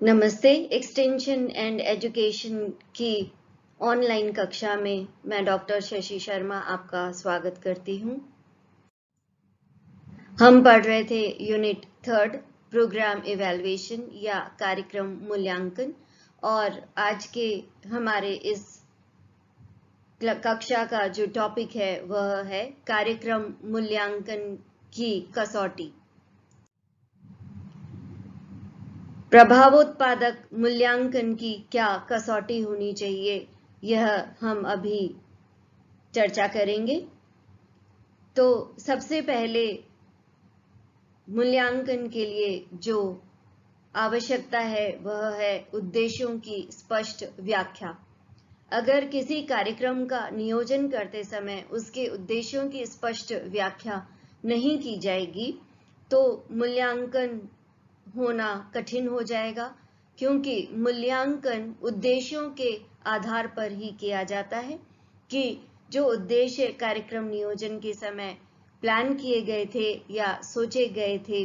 नमस्ते। Extension and education की online कक्षा में मैं डॉक्टर शशि शर्मा आपका स्वागत करती हूँ। हम पढ़ रहे थे यूनिट 3 प्रोग्राम इवैल्यूएशन या कार्यक्रम मूल्यांकन, और आज के हमारे इस कक्षा का जो टॉपिक है वह है कार्यक्रम मूल्यांकन की कसौटी। प्रभावोत्पादक मूल्यांकन की क्या कसौटी होनी चाहिए, यह हम अभी चर्चा करेंगे। तो सबसे पहले मूल्यांकन के लिए जो आवश्यकता है वह है उद्देश्यों की स्पष्ट व्याख्या। अगर किसी कार्यक्रम का नियोजन करते समय उसके उद्देश्यों की स्पष्ट व्याख्या नहीं की जाएगी तो मूल्यांकन होना कठिन हो जाएगा, क्योंकि मूल्यांकन उद्देश्यों के आधार पर ही किया जाता है कि जो उद्देश्य कार्यक्रम नियोजन के समय प्लान किए गए थे या सोचे गए थे,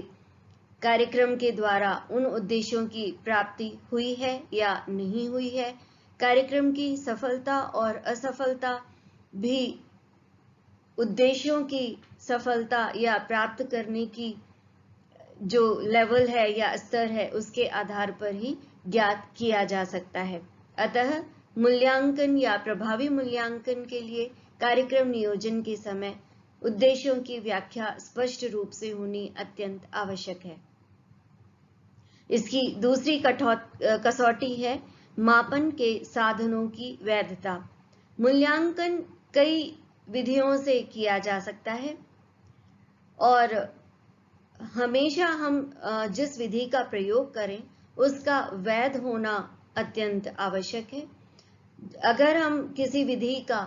कार्यक्रम के द्वारा उन उद्देश्यों की प्राप्ति हुई है या नहीं हुई है। कार्यक्रम की सफलता और असफलता भी उद्देश्यों की सफलता या प्राप्त करने की जो लेवल है या स्तर है उसके आधार पर ही ज्ञात किया जा सकता है। अतः मूल्यांकन या प्रभावी मूल्यांकन के लिए कार्यक्रम नियोजन के समय उद्देश्यों की व्याख्या स्पष्ट रूप से होनी अत्यंत आवश्यक है। इसकी दूसरी कसौटी है मापन के साधनों की वैधता। मूल्यांकन कई विधियों से किया जा सकता है और हमेशा हम जिस विधि का प्रयोग करें उसका वैध होना अत्यंत आवश्यक है। अगर हम किसी विधि का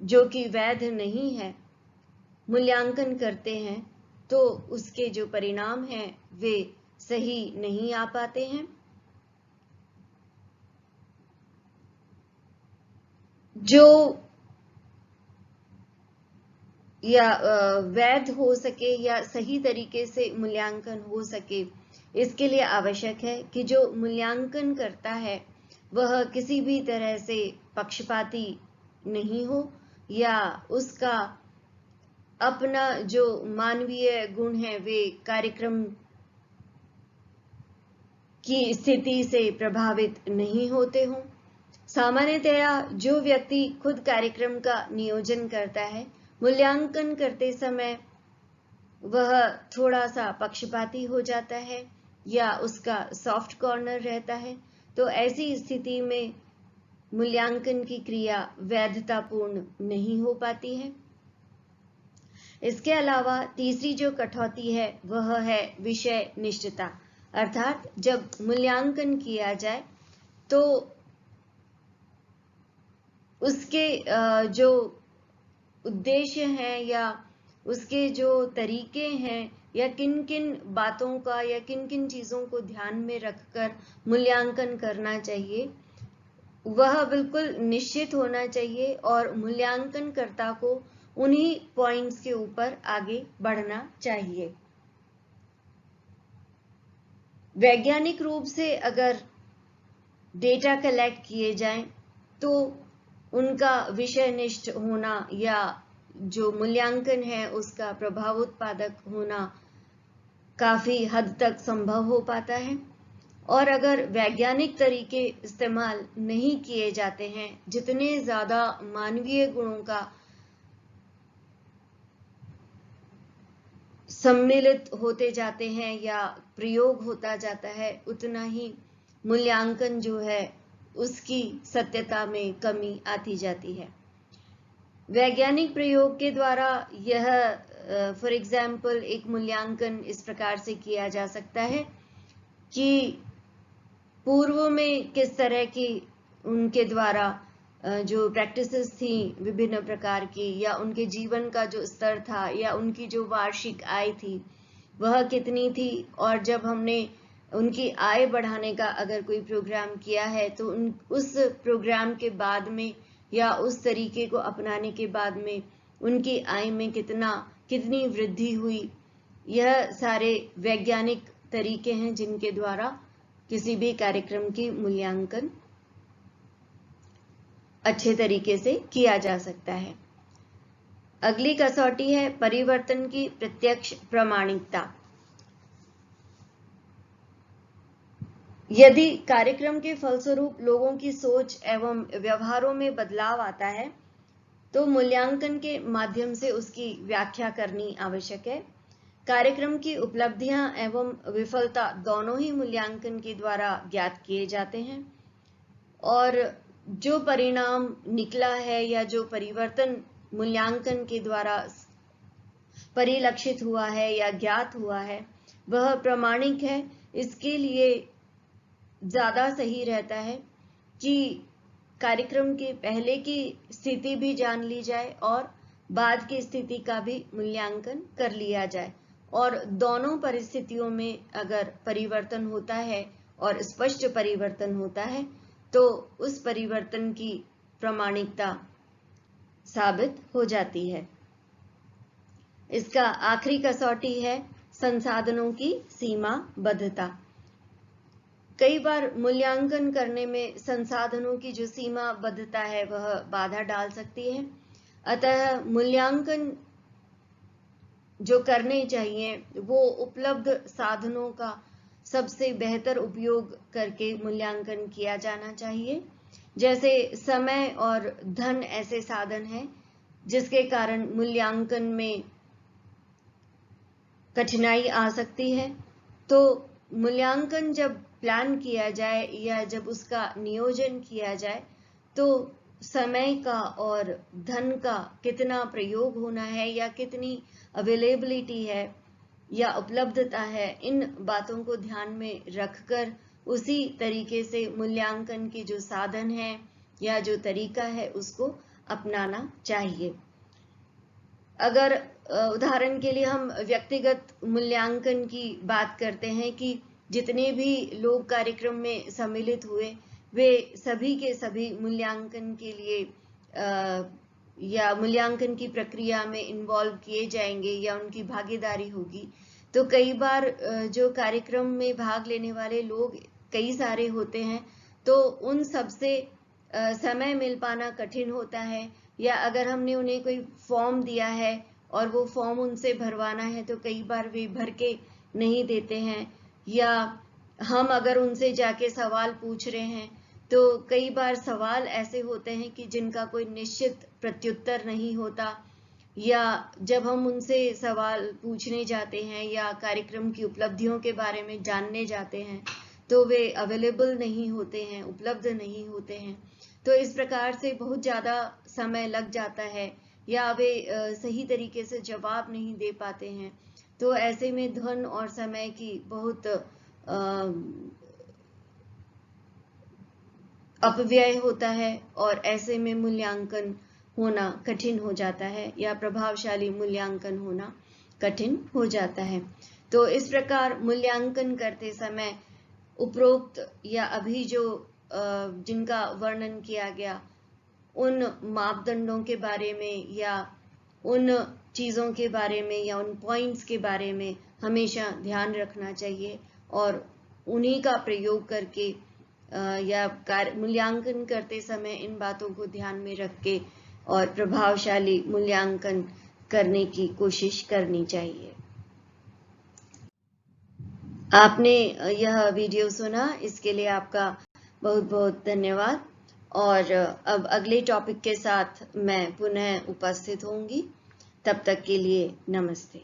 जो कि वैध नहीं है मूल्यांकन करते हैं तो उसके जो परिणाम हैं वे सही नहीं आ पाते हैं। जो या वैध हो सके या सही तरीके से मूल्यांकन हो सके, इसके लिए आवश्यक है कि जो मूल्यांकन करता है वह किसी भी तरह से पक्षपाती नहीं हो या उसका अपना जो मानवीय गुण है वे कार्यक्रम की स्थिति से प्रभावित नहीं होते हों। सामान्यतया जो व्यक्ति खुद कार्यक्रम का नियोजन करता है, मूल्यांकन करते समय वह थोड़ा सा पक्षपाती हो जाता है या उसका सॉफ्ट कॉर्नर रहता है, तो ऐसी स्थिति में मूल्यांकन की क्रिया वैधतापूर्ण नहीं हो पाती है। इसके अलावा तीसरी जो कटौती है वह है विषय निष्ठता, अर्थात जब मूल्यांकन किया जाए तो उसके जो उद्देश्य हैं या उसके जो तरीके हैं या किन किन बातों का या किन किन चीज़ों को ध्यान में रखकर मूल्यांकन करना चाहिए, वह बिल्कुल निश्चित होना चाहिए और मूल्यांकनकर्ता को उन्हीं पॉइंट्स के ऊपर आगे बढ़ना चाहिए। वैज्ञानिक रूप से अगर डेटा कलेक्ट किए जाएं तो उनका विषयनिष्ठ होना या जो मूल्यांकन है उसका प्रभावोत्पादक होना काफी हद तक संभव हो पाता है। और अगर वैज्ञानिक तरीके इस्तेमाल नहीं किए जाते हैं, जितने ज्यादा मानवीय गुणों का सम्मिलित होते जाते हैं या प्रयोग होता जाता है, उतना ही मूल्यांकन जो है उसकी सत्यता में कमी आती जाती है। वैज्ञानिक प्रयोग के द्वारा यह फॉर एग्जाम्पल एक मूल्यांकन इस प्रकार से किया जा सकता है कि पूर्व में किस तरह की उनके द्वारा जो प्रैक्टिसेस थी विभिन्न प्रकार की, या उनके जीवन का जो स्तर था या उनकी जो वार्षिक आय थी वह कितनी थी, और जब हमने उनकी आय बढ़ाने का अगर कोई प्रोग्राम किया है तो उस प्रोग्राम के बाद में या उस तरीके को अपनाने के बाद में उनकी आय में कितनी वृद्धि हुई, यह सारे वैज्ञानिक तरीके हैं जिनके द्वारा किसी भी कार्यक्रम की मूल्यांकन अच्छे तरीके से किया जा सकता है। अगली कसौटी है परिवर्तन की प्रत्यक्ष प्रामाणिकता। यदि कार्यक्रम के फलस्वरूप लोगों की सोच एवं व्यवहारों में बदलाव आता है तो मूल्यांकन के माध्यम से उसकी व्याख्या करनी आवश्यक है। कार्यक्रम की उपलब्धियां एवं विफलता दोनों ही मूल्यांकन के द्वारा ज्ञात किए जाते हैं और जो परिणाम निकला है या जो परिवर्तन मूल्यांकन के द्वारा परिलक्षित हुआ है या ज्ञात हुआ है वह प्रामाणिक है। इसके लिए ज्यादा सही रहता है कि कार्यक्रम के पहले की स्थिति भी जान ली जाए और बाद की स्थिति का भी मूल्यांकन कर लिया जाए और दोनों परिस्थितियों में अगर परिवर्तन होता है और स्पष्ट परिवर्तन होता है तो उस परिवर्तन की प्रामाणिकता साबित हो जाती है। इसका आखिरी कसौटी है संसाधनों की सीमाबद्धता। कई बार मूल्यांकन करने में संसाधनों की जो सीमाबद्धता है वह बाधा डाल सकती है। अतः मूल्यांकन जो करने चाहिए वो उपलब्ध साधनों का सबसे बेहतर उपयोग करके मूल्यांकन किया जाना चाहिए। जैसे समय और धन ऐसे साधन हैं जिसके कारण मूल्यांकन में कठिनाई आ सकती है। तो मूल्यांकन जब प्लान किया जाए या जब उसका नियोजन किया जाए तो समय का और धन का कितना प्रयोग होना है या कितनी अवेलेबिलिटी है या उपलब्धता है, इन बातों को ध्यान में रखकर उसी तरीके से मूल्यांकन के जो साधन है या जो तरीका है उसको अपनाना चाहिए। अगर उदाहरण के लिए हम व्यक्तिगत मूल्यांकन की बात करते हैं कि जितने भी लोग कार्यक्रम में सम्मिलित हुए वे सभी के सभी मूल्यांकन के लिए या मूल्यांकन की प्रक्रिया में इन्वॉल्व किए जाएंगे या उनकी भागीदारी होगी, तो कई बार जो कार्यक्रम में भाग लेने वाले लोग कई सारे होते हैं तो उन सबसे समय मिल पाना कठिन होता है। या अगर हमने उन्हें कोई फॉर्म दिया है और वो फॉर्म उनसे भरवाना है तो कई बार वे भर के नहीं देते हैं, या हम अगर उनसे जाके सवाल पूछ रहे हैं तो कई बार सवाल ऐसे होते हैं कि जिनका कोई निश्चित प्रत्युत्तर नहीं होता, या जब हम उनसे सवाल पूछने जाते हैं या कार्यक्रम की उपलब्धियों के बारे में जानने जाते हैं तो वे अवेलेबल नहीं होते हैं, उपलब्ध नहीं होते हैं। तो इस प्रकार से बहुत ज़्यादा समय लग जाता है या वे सही तरीके से जवाब नहीं दे पाते हैं। तो ऐसे में धन और समय की बहुत अपव्यय होता है और ऐसे में मूल्यांकन होना कठिन हो जाता है या प्रभावशाली मूल्यांकन होना कठिन हो जाता है। तो इस प्रकार मूल्यांकन करते समय उपरोक्त या अभी जो जिनका वर्णन किया गया उन मापदंडों के बारे में या उन चीज़ों के बारे में या उन पॉइंट्स के बारे में हमेशा ध्यान रखना चाहिए और उन्हीं का प्रयोग करके या मूल्यांकन करते समय इन बातों को ध्यान में रख के और प्रभावशाली मूल्यांकन करने की कोशिश करनी चाहिए। आपने यह वीडियो सुना, इसके लिए आपका बहुत बहुत धन्यवाद। और अब अगले टॉपिक के साथ मैं पुनः उपस्थित होंगी। तब तक के लिए नमस्ते।